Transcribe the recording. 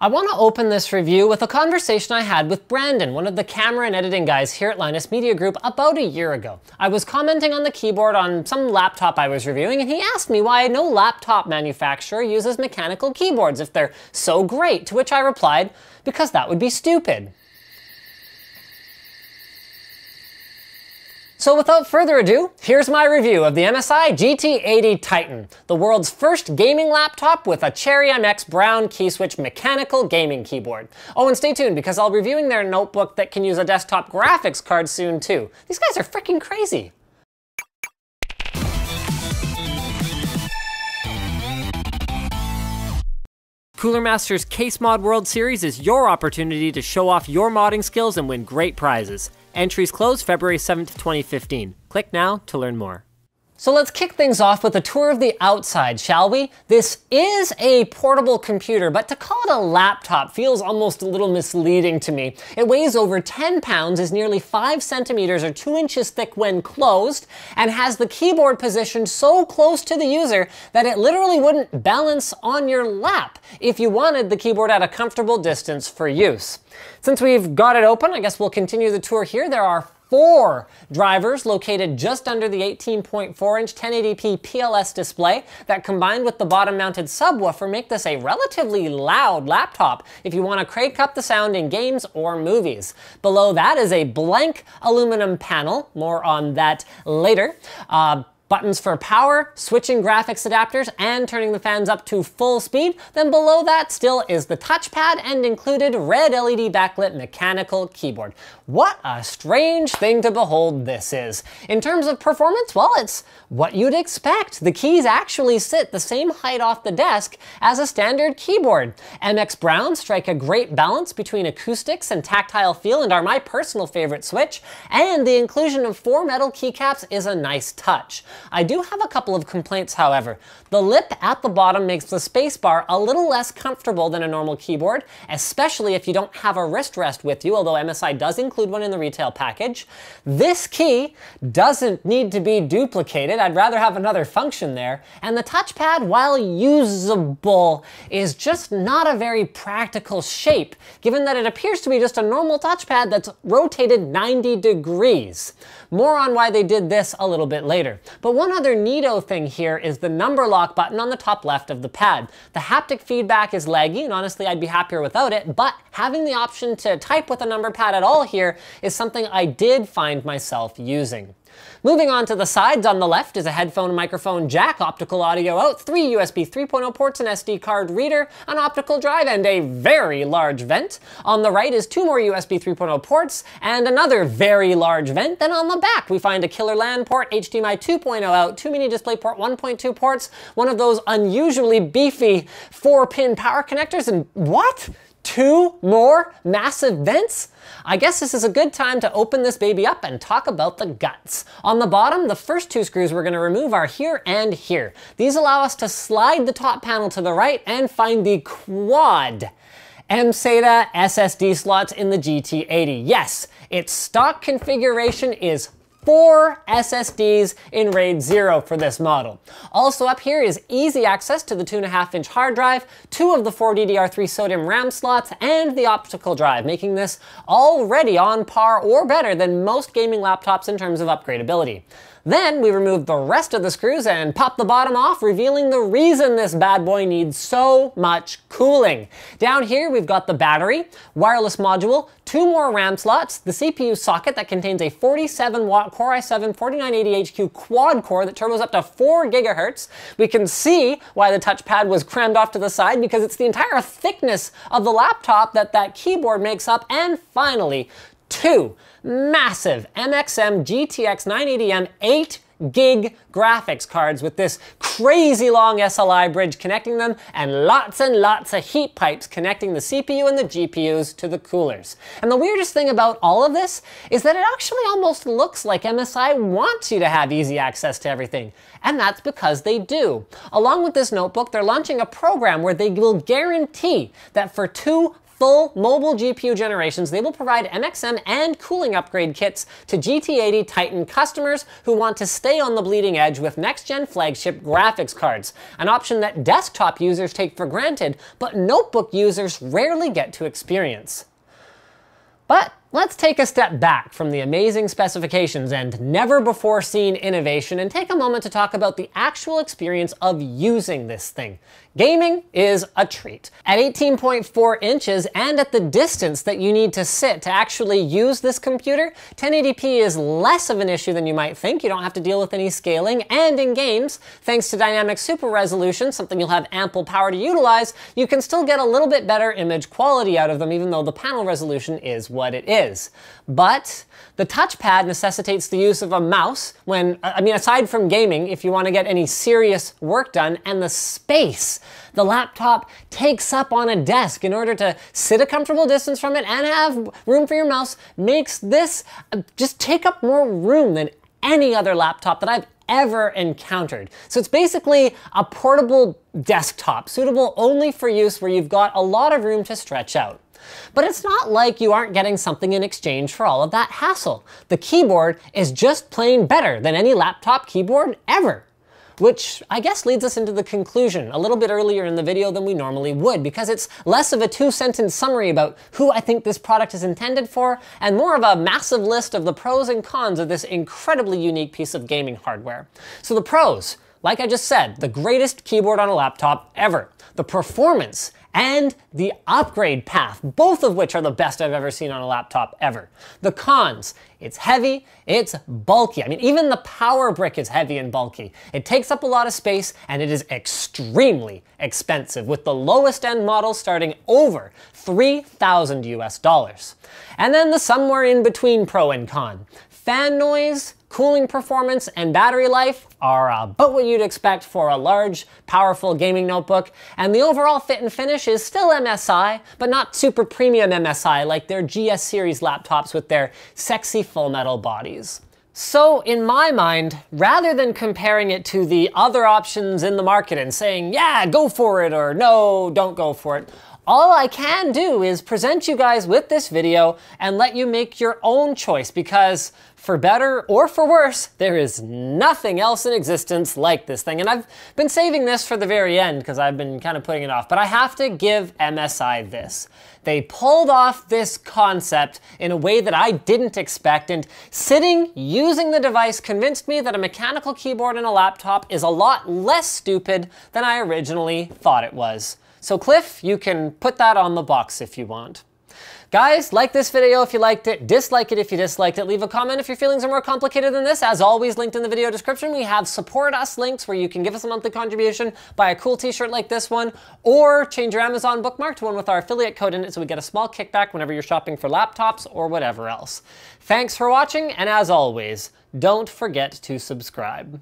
I want to open this review with a conversation I had with Brandon, one of the camera and editing guys here at Linus Media Group, about a year ago. I was commenting on the keyboard on some laptop I was reviewing, and he asked me why no laptop manufacturer uses mechanical keyboards if they're so great, to which I replied, because that would be stupid. So without further ado, here's my review of the MSI GT80 Titan, the world's first gaming laptop with a Cherry MX brown key switch mechanical gaming keyboard. Oh, and stay tuned because I'll be reviewing their notebook that can use a desktop graphics card soon too. These guys are freaking crazy. Cooler Master's Case Mod World Series is your opportunity to show off your modding skills and win great prizes. Entries close February 7th, 2015. Click now to learn more. So let's kick things off with a tour of the outside, shall we? This is a portable computer, but to call it a laptop feels almost a little misleading to me. It weighs over 10 pounds, is nearly 5 centimeters or 2 inches thick when closed, and has the keyboard positioned so close to the user that it literally wouldn't balance on your lap if you wanted the keyboard at a comfortable distance for use. Since we've got it open, I guess we'll continue the tour here. There are 4 drivers located just under the 18.4-inch 1080p PLS display that, combined with the bottom-mounted subwoofer, make this a relatively loud laptop if you want to crank up the sound in games or movies. Below that is a blank aluminum panel, more on that later. Buttons for power, switching graphics adapters, and turning the fans up to full speed. Then below that still is the touchpad and included red LED backlit mechanical keyboard. What a strange thing to behold this is. In terms of performance, well, it's what you'd expect. The keys actually sit the same height off the desk as a standard keyboard. MX Browns strike a great balance between acoustics and tactile feel and are my personal favorite switch, and the inclusion of 4 metal keycaps is a nice touch. I do have a couple of complaints, however. The lip at the bottom makes the spacebar a little less comfortable than a normal keyboard, especially if you don't have a wrist rest with you, although MSI does include one in the retail package. This key doesn't need to be duplicated. I'd rather have another function there. And the touchpad, while usable, is just not a very practical shape, given that it appears to be just a normal touchpad that's rotated 90 degrees. More on why they did this a little bit later. But one other neato thing here is the number lock button on the top left of the pad. The haptic feedback is laggy, and honestly I'd be happier without it, but having the option to type with a number pad at all here is something I did find myself using. Moving on to the sides, on the left is a headphone and microphone jack, optical audio out, 3 USB 3.0 ports, an SD card reader, an optical drive, and a very large vent. On the right is 2 more USB 3.0 ports and another very large vent. Then on the back we find a killer LAN port, HDMI 2.0 out, 2 mini DisplayPort 1.2 ports, one of those unusually beefy 4-pin power connectors, and what? 2 more massive vents? I guess this is a good time to open this baby up and talk about the guts. On the bottom, the first 2 screws we're going to remove are here and here. These allow us to slide the top panel to the right and find the quad MSATA SSD slots in the GT80. Yes, its stock configuration is 4 SSDs in RAID 0 for this model. Also up here is easy access to the 2.5-inch hard drive, 2 of the 4 DDR3 SODIMM RAM slots, and the optical drive, making this already on par or better than most gaming laptops in terms of upgradability. Then we remove the rest of the screws and pop the bottom off, revealing the reason this bad boy needs so much cooling. Down here we've got the battery, wireless module, 2 more RAM slots, the CPU socket that contains a 47-watt Core i7 4980HQ quad core that turbos up to 4 GHz. We can see why the touchpad was crammed off to the side because it's the entire thickness of the laptop that keyboard makes up. And finally, 2 massive MXM GTX 980M 8 gig graphics cards with this crazy long SLI bridge connecting them and lots of heat pipes connecting the CPU and the GPUs to the coolers. And the weirdest thing about all of this is that it actually almost looks like MSI wants you to have easy access to everything. And that's because they do. Along with this notebook, they're launching a program where they will guarantee that for 2 full mobile GPU generations, they will provide MXM and cooling upgrade kits to GT80 Titan customers who want to stay on the bleeding edge with next-gen flagship graphics cards, an option that desktop users take for granted, but notebook users rarely get to experience. But let's take a step back from the amazing specifications and never-before-seen innovation and take a moment to talk about the actual experience of using this thing. Gaming is a treat. At 18.4 inches and at the distance that you need to sit to actually use this computer, 1080p is less of an issue than you might think. You don't have to deal with any scaling, and in games, thanks to dynamic super resolution, something you'll have ample power to utilize, you can still get a little bit better image quality out of them, even though the panel resolution is what it is. But the touchpad necessitates the use of a mouse when, aside from gaming, if you want to get any serious work done, and the space the laptop takes up on a desk in order to sit a comfortable distance from it and have room for your mouse makes this just take up more room than any other laptop that I've ever encountered. So it's basically a portable desktop, suitable only for use where you've got a lot of room to stretch out. But it's not like you aren't getting something in exchange for all of that hassle. The keyboard is just plain better than any laptop keyboard ever. Which I guess leads us into the conclusion a little bit earlier in the video than we normally would, because it's less of a two-sentence summary about who I think this product is intended for, and more of a massive list of the pros and cons of this incredibly unique piece of gaming hardware. So the pros, like I just said, the greatest keyboard on a laptop ever. The performance and the upgrade path, both of which are the best I've ever seen on a laptop ever. The cons, it's heavy, it's bulky. Even the power brick is heavy and bulky. It takes up a lot of space, and it is extremely expensive, with the lowest end models starting over $3,000 US. And then the somewhere in between pro and con. Fan noise, cooling performance, and battery life are about what you'd expect for a large, powerful gaming notebook, and the overall fit and finish is still MSI, but not super premium MSI like their GS series laptops with their sexy full metal bodies. So in my mind, rather than comparing it to the other options in the market and saying, yeah, go for it, or no, don't go for it, all I can do is present you guys with this video and let you make your own choice, because for better or for worse, there is nothing else in existence like this thing. And I've been saving this for the very end because I've been kind of putting it off, but I have to give MSI this. They pulled off this concept in a way that I didn't expect, and sitting, using the device convinced me that a mechanical keyboard in a laptop is a lot less stupid than I originally thought it was. So Cliff, you can put that on the box if you want. Guys, like this video if you liked it, dislike it if you disliked it, leave a comment if your feelings are more complicated than this. As always, linked in the video description, we have support us links where you can give us a monthly contribution, buy a cool t-shirt like this one, or change your Amazon bookmark to one with our affiliate code in it so we get a small kickback whenever you're shopping for laptops or whatever else. Thanks for watching, and as always, don't forget to subscribe.